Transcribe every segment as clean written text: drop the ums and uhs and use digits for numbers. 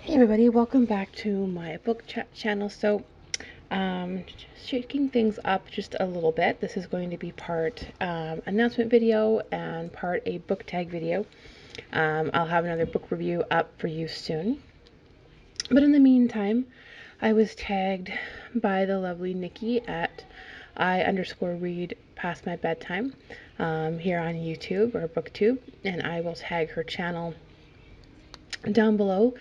Hey everybody, welcome back to my book chat channel. Just shaking things up just a little bit. This is going to be part announcement video and part a book tag video. I'll have another book review up for you soon. But in the meantime, I was tagged by the lovely Nichi at I_read past my bedtime here on YouTube or BookTube, and I will tag her channel down below.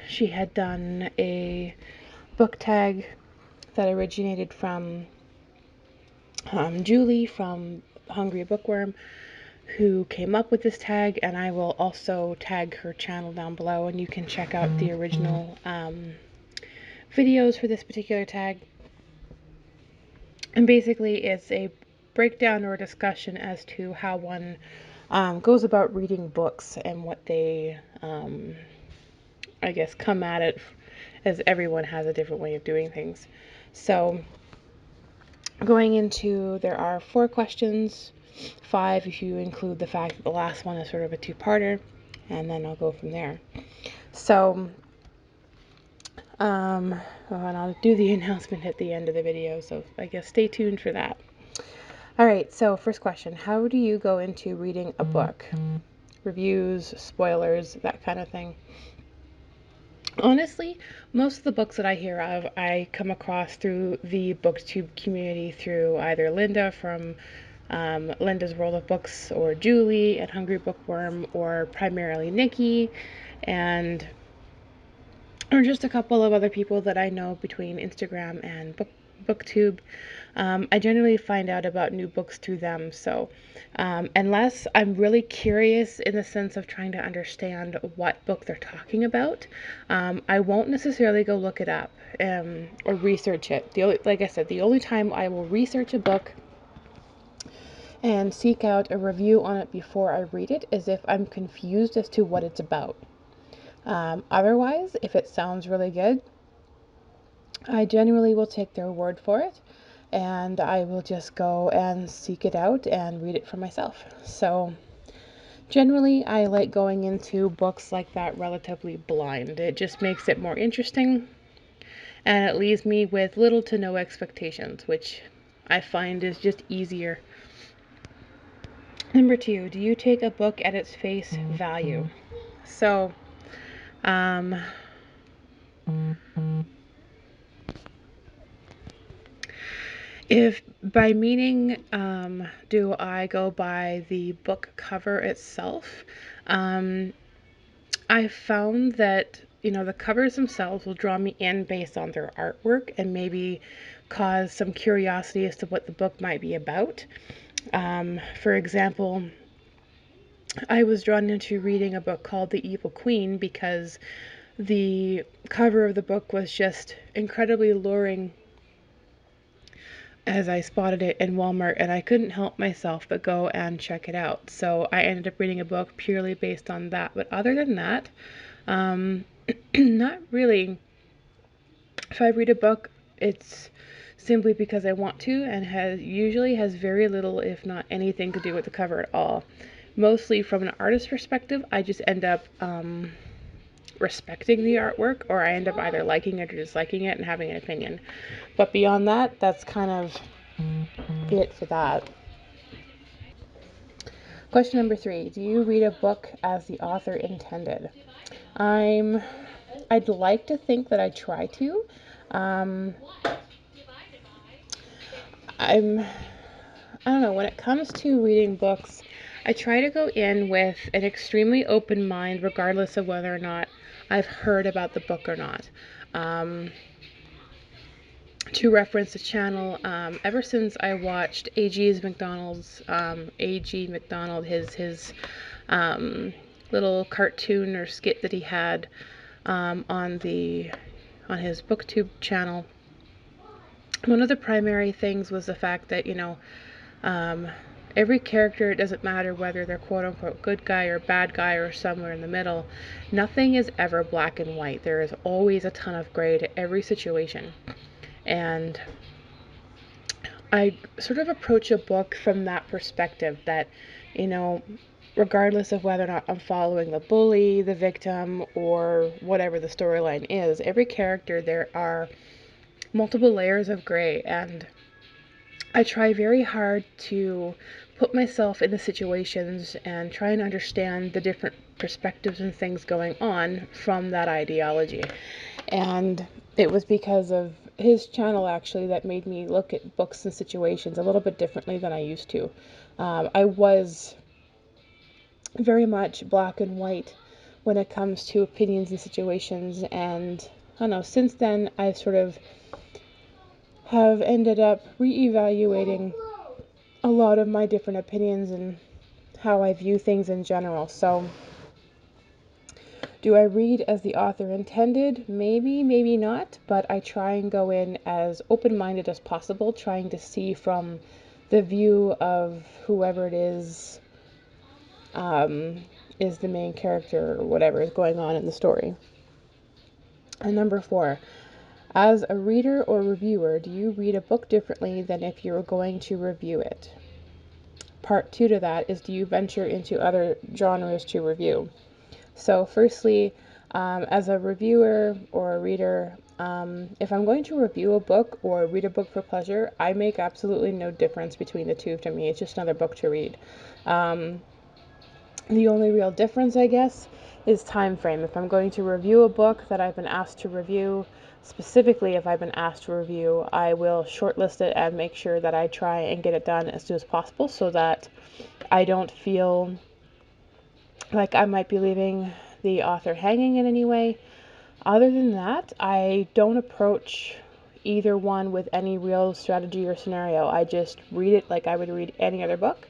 She had done a book tag that originated from Julie from Hungry Bookworm, who came up with this tag, and I will also tag her channel down below, and you can check out the original videos for this particular tag. And basically, it's a breakdown or a discussion as to how one goes about reading books and what they I guess, come at it, as everyone has a different way of doing things. So going into, there are 4 questions, 5 if you include the fact that the last one is sort of a two-parter, and then I'll go from there. So, and I'll do the announcement at the end of the video, so I guess stay tuned for that. Alright, so first question, how do you go into reading a book? Reviews, spoilers, that kind of thing. Honestly, most of the books that I hear of, I come across through the BookTube community through either Linda from Linda's World of Books, or Julie at Hungry Bookworm, or primarily Nichi, and or just a couple of other people that I know between Instagram and BookTube. I generally find out about new books through them, so unless I'm really curious in the sense of trying to understand what book they're talking about, I won't necessarily go look it up or research it. Like I said, the only time I will research a book and seek out a review on it before I read it is if I'm confused as to what it's about. Otherwise, if it sounds really good, I generally will take their word for it, and I will just go and seek it out and read it for myself. So generally, I like going into books like that relatively blind. It just makes it more interesting, and it leaves me with little to no expectations, which I find is just easier. Number 2, do you take a book at its face value? So, if by meaning do I go by the book cover itself, I've found that, the covers themselves will draw me in based on their artwork and maybe cause some curiosity as to what the book might be about. For example, I was drawn into reading a book called The Evil Queen because the cover of the book was just incredibly alluring as I spotted it in Walmart, and I couldn't help myself but go and check it out. So I ended up reading a book purely based on that. But other than that, not really. If I read a book, it's simply because I want to, and usually has very little, if not anything, to do with the cover at all. Mostly from an artist perspective, I just end up respecting the artwork, or I end up either liking it or disliking it and having an opinion. But beyond that, that's kind of it for that. Question number 3. Do you read a book as the author intended? I'd like to think that I try to. I don't know, when it comes to reading books, I try to go in with an extremely open mind, regardless of whether or not I've heard about the book or not. To reference the channel, ever since I watched A.G.Macdonald, his little cartoon or skit that he had on his BookTube channel, one of the primary things was the fact that, every character, it doesn't matter whether they're quote-unquote good guy or bad guy or somewhere in the middle, nothing is ever black and white. There is always a ton of gray to every situation. And I sort of approach a book from that perspective that, regardless of whether or not I'm following the bully, the victim, or whatever the storyline is, every character, there are multiple layers of gray, and I try very hard to put myself in the situations and try and understand the different perspectives and things going on from that ideology. And it was because of his channel, actually, that made me look at books and situations a little bit differently than I used to. I was very much black and white when it comes to opinions and situations, and I don't know, since then I sort of have ended up reevaluating a lot of my different opinions and how I view things in general. So, do I read as the author intended? Maybe, maybe not, but I try and go in as open-minded as possible, trying to see from the view of whoever it is the main character or whatever is going on in the story. And number 4, as a reader or reviewer, do you read a book differently than if you were going to review it? Part 2 to that is, do you venture into other genres to review? So firstly, as a reviewer or a reader, if I'm going to review a book or read a book for pleasure, I make absolutely no difference between the two to me. It's just another book to read. The only real difference, I guess, is time frame. If I'm going to review a book that I've been asked to review, specifically if I've been asked to review, I will shortlist it and make sure that I try and get it done as soon as possible so that I don't feel like I might be leaving the author hanging in any way. Other than that, I don't approach either one with any real strategy or scenario. I just read it like I would read any other book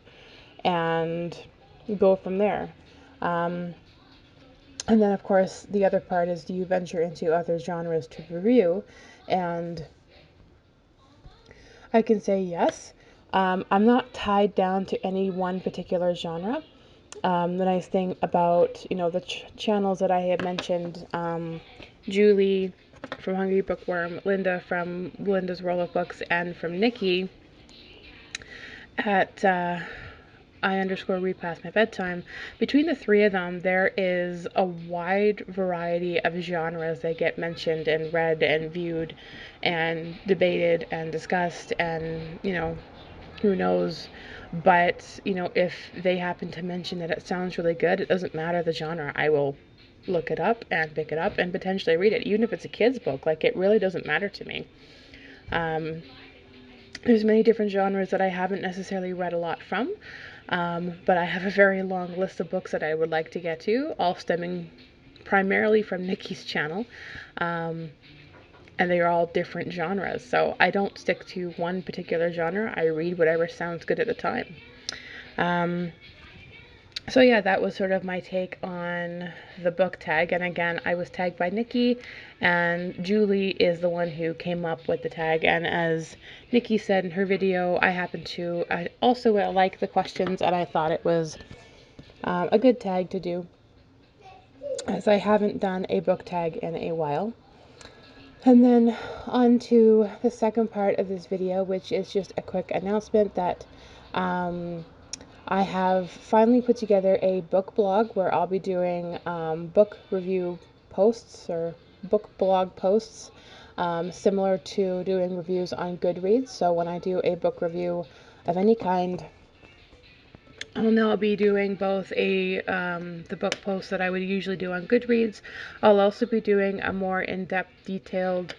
and go from there. And then, of course, the other part is, do you venture into other genres to review? And I can say yes. I'm not tied down to any one particular genre. The nice thing about, the channels that I had mentioned, Julie from Hungry Bookworm, Linda from Linda's World of Books, and from Nichi at I_read past my bedtime. Between the three of them, there is a wide variety of genres that get mentioned and read and viewed and debated and discussed, and who knows. But if they happen to mention that it sounds really good, it doesn't matter the genre, I will look it up and pick it up and potentially read it, even if it's a kid's book. Like, it really doesn't matter to me. There's many different genres that I haven't necessarily read a lot from, but I have a very long list of books that I would like to get to, all stemming primarily from Nichi's channel, and they are all different genres. So I don't stick to one particular genre. I read whatever sounds good at the time. So yeah, that was sort of my take on the book tag. And again, I was tagged by Nichi, and Julie is the one who came up with the tag. And as Nichi said in her video, I also like the questions, and I thought it was a good tag to do, as I haven't done a book tag in a while. And then on to the second part of this video, which is just a quick announcement that I have finally put together a book blog where I'll be doing book review posts or book blog posts, similar to doing reviews on Goodreads. So when I do a book review of any kind, I'll now be doing both the book post that I would usually do on Goodreads. I'll also be doing a more in-depth, detailed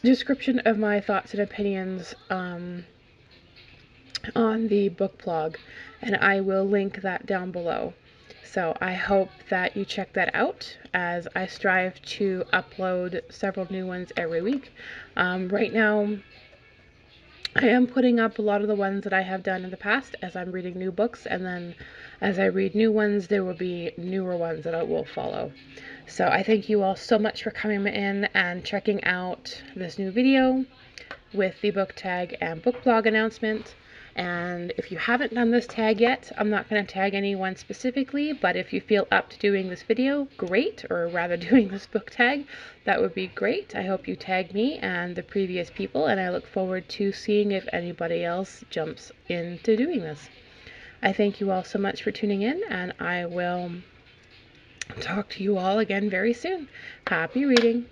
description of my thoughts and opinions on the book blog, and I will link that down below. So I hope that you check that out, as I strive to upload several new ones every week. Right now, I am putting up a lot of the ones that I have done in the past as I'm reading new books, and then as I read new ones, there will be newer ones that I will follow. So I thank you all so much for coming in and checking out this new video with the book tag and book blog announcement. And if you haven't done this tag yet, I'm not going to tag anyone specifically, but if you feel up to doing this video, great, or rather doing this book tag, that would be great. I hope you tag me and the previous people, and I look forward to seeing if anybody else jumps into doing this. I thank you all so much for tuning in, and I will talk to you all again very soon. Happy reading!